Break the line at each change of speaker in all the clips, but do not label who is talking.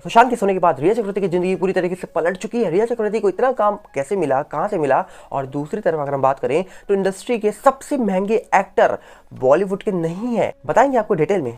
सुशांत के सोने के बाद रिया चक्रवर्ती की जिंदगी पूरी तरीके से पलट चुकी है। रिया चक्रवर्ती को इतना काम कैसे मिला, कहां से मिला? और दूसरी तरफ अगर हम बात करें तो इंडस्ट्री के सबसे महंगे एक्टर बॉलीवुड के नहीं है, बताएंगे आपको डिटेल में।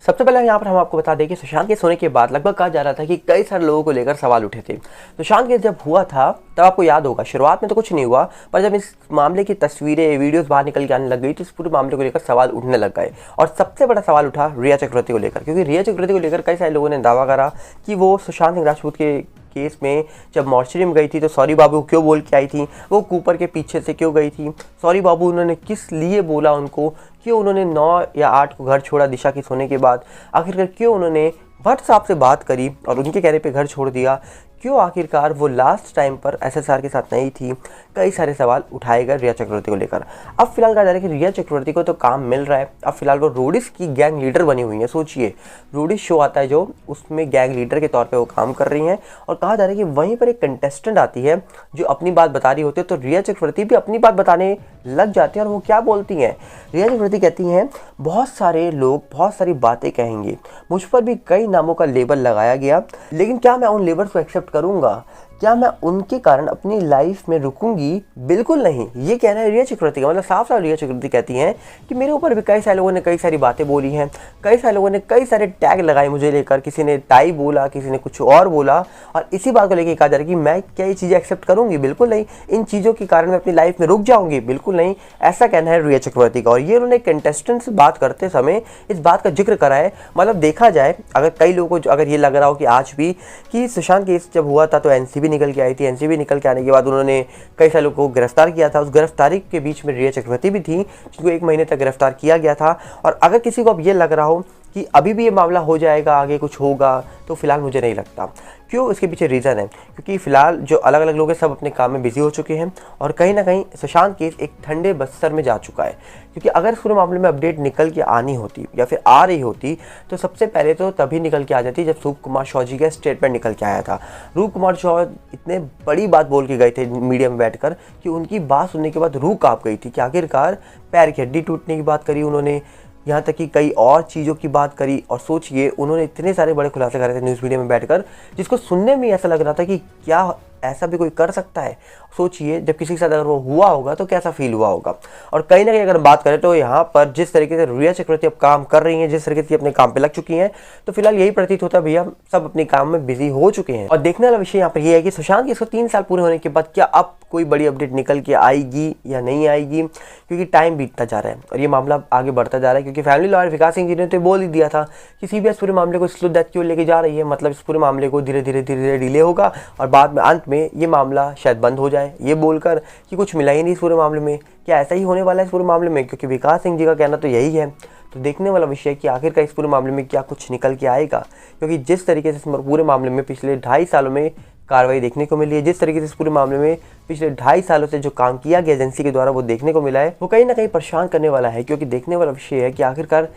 सबसे पहले यहाँ पर हम आपको बता दें कि सुशांत के सोने के बाद लगभग कहा जा रहा था कि कई सारे लोगों को लेकर सवाल उठे थे। सुशांत के जब हुआ था तब आपको याद होगा शुरुआत में तो कुछ नहीं हुआ, पर जब इस मामले की तस्वीरें वीडियोस बाहर निकल के आने लग गई तो इस पूरे मामले को लेकर सवाल उठने लग गए। और सबसे बड़ा सवाल उठा रिया चक्रवर्ती को लेकर, क्योंकि रिया चक्रवर्ती को लेकर कई सारे लोगों ने दावा करा कि वो सुशांत सिंह राजपूत के केस में जब मॉर्चरी में गई थी तो सॉरी बाबू क्यों बोल के आई थी, वो कूपर के पीछे से क्यों गई थी, सॉरी बाबू उन्होंने किस लिए बोला उनको, क्यों उन्होंने 9 या 8 को घर छोड़ा दिशा के सोने के बाद, आखिरकार क्यों उन्होंने भट्ट साहब से बात करी और उनके कहने पे घर छोड़ दिया, क्यों आखिरकार वो लास्ट टाइम पर एसएसआर के साथ नहीं थी। कई सारे सवाल उठाए गए रिया चक्रवर्ती को लेकर। अब फिलहाल कहा जा रहा है कि रिया चक्रवर्ती को तो काम मिल रहा है, अब फिलहाल वो रोडिस की गैंग लीडर बनी हुई है। सोचिए, रोडिस शो आता है जो, उसमें गैंग लीडर के तौर पे वो काम कर रही हैं। और कहा जा रहा है कि वहीं पर एक कंटेस्टेंट आती है जो अपनी बात बता रही होती है, तो रिया चक्रवर्ती भी अपनी बात बताने लग जाती हैं। और वो क्या बोलती हैं, रिया चक्रवर्ती कहती हैं बहुत सारे लोग बहुत सारी बातें कहेंगे, मुझ पर भी कई नामों का लेबल लगाया गया, लेकिन क्या मैं उन लेबल्स को एक्सेप्ट करूंगा? क्या मैं उनके कारण अपनी लाइफ में रुकूंगी? बिल्कुल नहीं। ये कहना है रिया चक्रवर्ती का। मतलब साफ साफ रिया चक्रवर्ती कहती हैं कि मेरे ऊपर भी कई सारे लोगों ने कई सारी बातें बोली हैं, कई सारे लोगों ने कई सारे टैग लगाए मुझे लेकर, किसी ने टाई बोला, किसी ने कुछ और बोला, और इसी बात को लेकर कहा जा रहा है कि मैं क्या ये चीज़ें एक्सेप्ट करूंगी? बिल्कुल नहीं। इन चीज़ों के कारण मैं अपनी लाइफ में रुक जाऊंगी? बिल्कुल नहीं। ऐसा कहना है रिया चक्रवर्ती का। और ये उन्होंने कंटेस्टेंट से बात करते समय इस बात का जिक्र करा है। मतलब देखा जाए, अगर कई लोगों को अगर ये लग रहा हो कि आज भी कि सुशांत केस जब हुआ था तो एनसीबी निकल के आई थी, एनसीबी निकल के आने के बाद उन्होंने कई सारे लोगों को गिरफ्तार किया था, उस गिरफ्तारी के बीच में रिया चक्रवर्ती भी थी जिनको 1 महीने तक गिरफ्तार किया गया था। और अगर किसी को अब ये लग रहा हो कि अभी भी ये मामला हो जाएगा, आगे कुछ होगा, तो फिलहाल मुझे नहीं लगता। क्यों? इसके पीछे रीज़न है, क्योंकि फिलहाल जो अलग अलग लोग हैं सब अपने काम में बिजी हो चुके हैं और कहीं ना कहीं सुशांत केस एक ठंडे बस्तर में जा चुका है। क्योंकि अगर इस पूरे मामले में अपडेट निकल के आनी होती या फिर आ रही होती तो सबसे पहले तो तभी निकल के आ जाती जब रूप कुमार शॉ जी का स्टेटमेंट निकल के आया था। रूप कुमार शॉ इतने बड़ी बात बोल के गए थे मीडिया में बैठकर कि उनकी बात सुनने के बाद रूह कांप गई थी कि आखिरकार पैर की हड्डी टूटने की बात करी उन्होंने, यहाँ तक कि कई और चीज़ों की बात करी। और सोचिए, उन्होंने इतने सारे बड़े खुलासे करे थे न्यूज़ मीडिया में बैठकर, जिसको सुनने में ऐसा लग रहा था कि क्या ऐसा भी कोई कर सकता है। सोचिए, जब किसी के साथ अगर वो हुआ होगा तो कैसा फील हुआ होगा। और कहीं ना कहीं अगर बात करें तो यहाँ पर जिस तरीके से रिया चक्रवर्ती अब काम कर रही हैं, जिस तरीके से अपने काम पे लग चुकी हैं, तो फिलहाल यही प्रतीत होता है भैया सब अपने काम में बिजी हो चुके हैं। और देखने वाला विषय यहाँ पर यह है कि सुशांत के 3 साल पूरे होने के बाद क्या अब कोई बड़ी अपडेट निकल के आएगी या नहीं आएगी, क्योंकि टाइम बीतता जा रहा है और ये मामला आगे बढ़ता जा रहा है। क्योंकि फैमिली लॉयर विकास सिंह जी ने तो बोल ही दिया था कि सीबीआई पूरे मामले को स्लो डेथ क्यों लेके जा रही है, मतलब इस पूरे मामले को धीरे धीरे डिले होगा और बाद में अंत में ये मामला शायद बंद हो जाए, ये बोलकर कि कुछ मिला ही नहीं इस पूरे मामले में। क्या ऐसा ही होने वाला है इस पूरे मामले में? क्योंकि विकास सिंह जी का कहना तो यही है। तो देखने वाला विषय है कि आखिरकार इस पूरे मामले में क्या कुछ निकल के आएगा, क्योंकि जिस तरीके से इस पूरे मामले में पिछले 2.5 सालों में कार्रवाई देखने को मिली है, जिस तरीके से इस पूरे मामले में पिछले 2.5 सालों से जो काम किया गया एजेंसी के द्वारा वो देखने को मिला है, वो कहीं ना कहीं परेशान करने वाला है। क्योंकि देखने वाला विषय है कि आखिरकार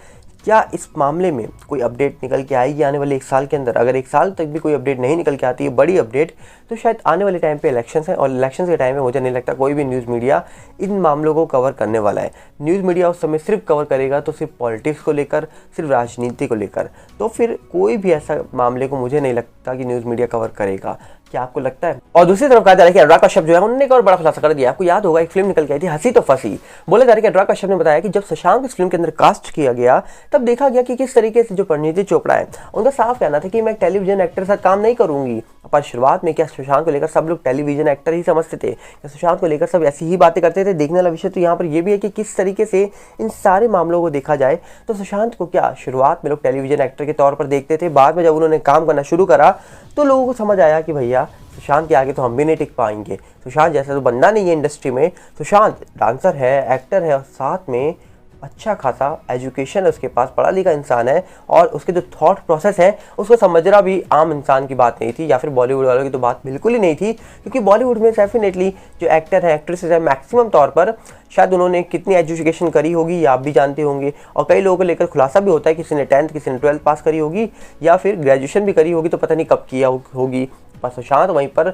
क्या इस मामले में कोई अपडेट निकल के आएगी आने वाले 1 साल के अंदर। अगर 1 साल तक भी कोई अपडेट नहीं निकल के आती है, बड़ी अपडेट, तो शायद आने वाले टाइम पे इलेक्शंस हैं और इलेक्शंस के टाइम में मुझे नहीं लगता कोई भी न्यूज़ मीडिया इन मामलों को कवर करने वाला है। न्यूज़ मीडिया उस समय सिर्फ कवर करेगा तो सिर्फ पॉलिटिक्स को लेकर, सिर्फ राजनीति को लेकर। तो फिर कोई भी ऐसा मामले को मुझे नहीं लगता कि न्यूज़ मीडिया कवर करेगा। क्या आपको लगता है? और दूसरी तरफ कहा जा रहा है कि अनुराग कश्यप जो है उन्होंने एक और बड़ा खुलासा कर दिया। आपको याद होगा एक फिल्म निकल के आई थी हंसी तो फंसी। बोला जा रहा है कि अनुराग कश्यप ने बताया कि जब सुशांत इस फिल्म के अंदर कास्ट किया गया तब देखा गया कि किस तरीके से जो परिणीति चोपड़ा है उनका साफ कहना था कि मैं टेलीविजन एक्टर के साथ काम नहीं करूंगी। पर शुरुआत में क्या सुशांत को लेकर सब लोग टेलीविजन एक्टर ही समझते थे, क्या सुशांत को लेकर सब ऐसी ही बातें करते थे? देखने वाला विषय तो यहाँ पर यह भी है कि किस तरीके से इन सारे मामलों को देखा जाए तो सुशांत को क्या शुरुआत में लोग टेलीविजन एक्टर के तौर पर देखते थे, बाद में जब उन्होंने काम करना शुरू करा तो लोगों को समझ आया कि भैया सुशांत के आगे तो हम भी नहीं टिक पाएंगे, सुशांत जैसा तो बंदा नहीं है इंडस्ट्री में। सुशांत डांसर है, एक्टर है और साथ में अच्छा खासा एजुकेशन है उसके पास, पढ़ा लिखा इंसान है और उसके जो थॉट प्रोसेस है उसको समझना भी आम इंसान की बात नहीं थी, या फिर बॉलीवुड वालों की तो बात बिल्कुल ही नहीं थी। क्योंकि बॉलीवुड में डेफिनेटली जो एक्टर है, एक्ट्रेसेस है, मैक्सिमम तौर पर शायद उन्होंने कितनी एजुकेशन करी होगी या आप भी जानते होंगे। और कई लोगों को लेकर खुलासा भी होता है किसी ने 10th किसी ने 12th पास करी होगी या फिर ग्रेजुएशन भी करी होगी, तो पता नहीं कब किया होगी। पर सुशांत वहीं पर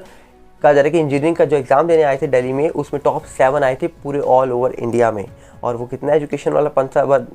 कहा जा रहा है कि इंजीनियरिंग का जो एग्ज़ाम देने आए थे दिल्ली में उसमें टॉप 7 आए थे पूरे ऑल ओवर इंडिया में। और वो कितना एजुकेशन वाला पर्सन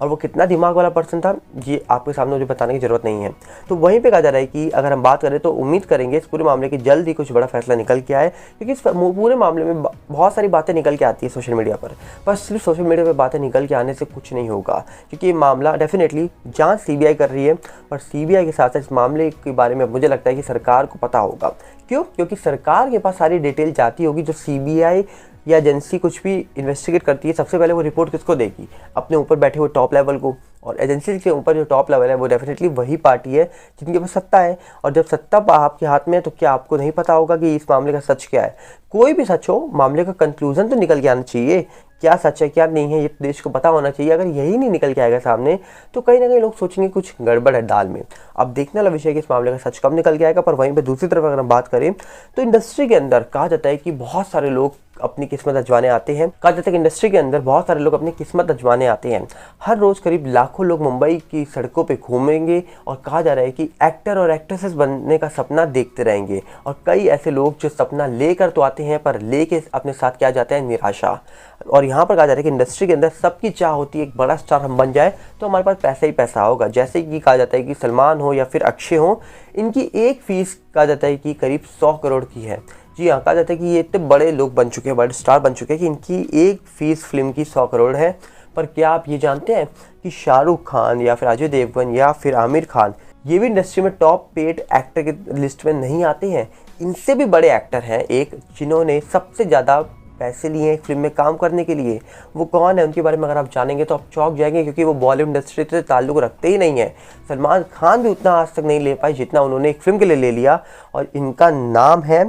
और वो कितना दिमाग वाला पर्सन था, ये आपके सामने मुझे बताने की ज़रूरत नहीं है। तो वहीं पे कहा जा रहा है कि अगर हम बात करें तो उम्मीद करेंगे इस पूरे मामले की जल्द ही कुछ बड़ा फैसला निकल के आए, क्योंकि इस पूरे मामले में बहुत सारी बातें निकल के आती है सोशल मीडिया पर सिर्फ सोशल मीडिया पर बातें निकल के आने से कुछ नहीं होगा, क्योंकि ये मामला डेफिनेटली जाँच CBI कर रही है। पर CBI के साथ साथ इस मामले के बारे में मुझे लगता है कि सरकार को पता होगा। क्यों? क्योंकि सरकार के पास सारी डिटेल जाती होगी। जो CBI या एजेंसी कुछ भी इन्वेस्टिगेट करती है, सबसे पहले वो रिपोर्ट किसको देगी? अपने ऊपर बैठे हुए टॉप लेवल को। और एजेंसी के ऊपर जो टॉप लेवल है वो डेफिनेटली वही पार्टी है जिनके पास सत्ता है। और जब सत्ता आपके हाथ में है तो क्या आपको नहीं पता होगा कि इस मामले का सच क्या है? कोई भी सच हो, मामले का कंक्लूजन तो निकल के आना चाहिए, क्या सच है क्या नहीं है ये देश को पता होना चाहिए। अगर यही नहीं निकल के आएगा सामने तो कहीं ना कहीं लोग सोचेंगे कुछ गड़बड़ है दाल में। अब देखने वाला विषय है कि इस मामले का सच कब निकल के आएगा। पर वहीं पे दूसरी तरफ अगर हम बात करें तो इंडस्ट्री के अंदर कहा जाता है कि बहुत सारे लोग अपनी किस्मत आजमाने आते हैं। कहा जाता है कि इंडस्ट्री के अंदर बहुत सारे लोग अपनी किस्मत आजमाने आते हैं। हर रोज करीब लाखों लोग मुंबई की सड़कों पे घूमेंगे और कहा जा रहा है कि एक्टर और एक्ट्रेसेस बनने का सपना देखते रहेंगे। और कई ऐसे लोग जो सपना लेकर तो आते हैं पर लेके अपने साथ क्या जाता है? निराशा। और यहाँ पर कहा जा रहा है कि इंडस्ट्री के अंदर सबकी चाह होती है एक बड़ा स्टार हम बन जाए तो हमारे पास पैसा ही पैसा होगा। जैसे कि कहा जाता है कि सलमान हो या फिर अक्षय हो, इनकी एक फीस कहा जाता है कि करीब 100 करोड़ की है। जी हाँ, कहा जाता है कि ये इतने बड़े लोग बन चुके हैं, बड़े स्टार बन चुके हैं कि इनकी एक फीस फिल्म की 100 करोड़ है। पर क्या आप ये जानते हैं कि शाहरुख खान या फिर अजय देवगन या फिर आमिर खान ये भी इंडस्ट्री में टॉप पेड एक्टर की लिस्ट में नहीं आते हैं? इनसे भी बड़े एक्टर हैं एक जिन्होंने सबसे ज़्यादा पैसे लिए हैं फिल्म में काम करने के लिए। वो कौन है? उनके बारे में अगर आप जानेंगे तो आप चौंक जाएंगे, क्योंकि वो बॉलीवुड इंडस्ट्री से ताल्लुक़ रखते ही नहीं है। सलमान खान भी उतना आज तक नहीं ले पाए जितना उन्होंने एक फिल्म के लिए ले लिया। और इनका नाम है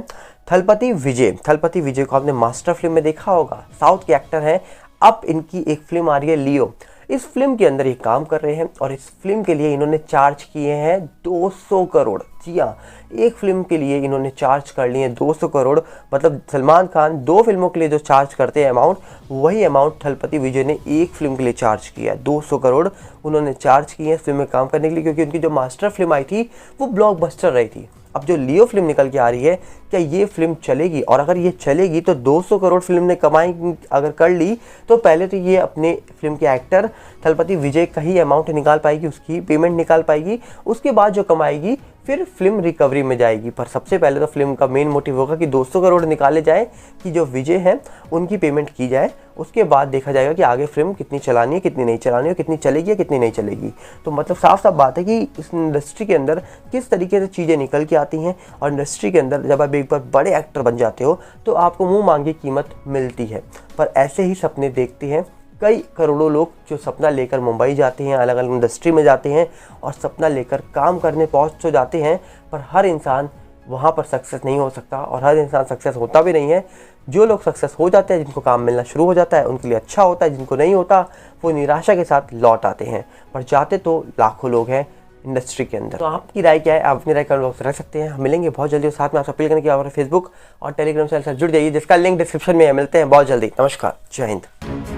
थलपति विजय। थलपति विजय को आपने मास्टर फिल्म में देखा होगा, साउथ के एक्टर हैं। अब इनकी एक फिल्म आ रही है लियो। इस फिल्म के अंदर ये काम कर रहे हैं और इस फिल्म के लिए इन्होंने चार्ज किए हैं 200 करोड़। जी हाँ, एक फिल्म के लिए इन्होंने चार्ज कर लिए 200 करोड़। मतलब सलमान खान 2 फिल्मों के लिए जो चार्ज करते हैं अमाउंट, वही अमाउंट थलपति विजय ने एक फिल्म के लिए चार्ज किया है। 200 करोड़ उन्होंने चार्ज किए हैं इस फिल्म में काम करने के लिए, क्योंकि उनकी जो मास्टर फिल्म आई थी वो ब्लॉकबस्टर रही थी। अब जो लियो फिल्म निकल के आ रही है, क्या ये फिल्म चलेगी? और अगर ये चलेगी तो 200 करोड़ फिल्म ने कमाई अगर कर ली तो पहले तो ये अपने फिल्म के एक्टर थलपति विजय का ही अमाउंट निकाल पाएगी, उसकी पेमेंट निकाल पाएगी। उसके बाद जो कमाएगी फिर फिल्म रिकवरी में जाएगी। पर सबसे पहले तो फिल्म का मेन मोटिव होगा कि 200 करोड़ निकाले जाए कि जो विजय हैं उनकी पेमेंट की जाए। उसके बाद देखा जाएगा कि आगे फिल्म कितनी चलानी है, कितनी नहीं चलानी है, कितनी चलेगी या कितनी नहीं चलेगी। तो मतलब साफ साफ बात है कि इस इंडस्ट्री के अंदर किस तरीके से चीज़ें निकल के आती हैं। और इंडस्ट्री के अंदर जब आप एक बार बड़े एक्टर बन जाते हो तो आपको मुंह मांगी कीमत मिलती है। पर ऐसे ही सपने देखते हैं कई करोड़ों लोग जो सपना लेकर मुंबई जाते हैं, अलग अलग इंडस्ट्री में जाते हैं और सपना लेकर काम करने पहुंच तो जाते हैं। पर हर इंसान वहां पर सक्सेस नहीं हो सकता और हर इंसान सक्सेस होता भी नहीं है। जो लोग सक्सेस हो जाते हैं, जिनको काम मिलना शुरू हो जाता है, उनके लिए अच्छा होता है। जिनको नहीं होता वो निराशा के साथ लौट आते हैं। पर जाते तो लाखों लोग हैं इंडस्ट्री के अंदर। तो आपकी राय क्या है? आप अपनी राय कमेंट बॉक्स रख सकते हैं। हम मिलेंगे बहुत जल्दी और साथ में आपसे अपील करने की हमारे फेसबुक और टेलीग्राम चैनल से जुड़ जाइए, जिसका लिंक डिस्क्रिप्शन में है। मिलते हैं बहुत जल्दी। नमस्कार, जय हिंद।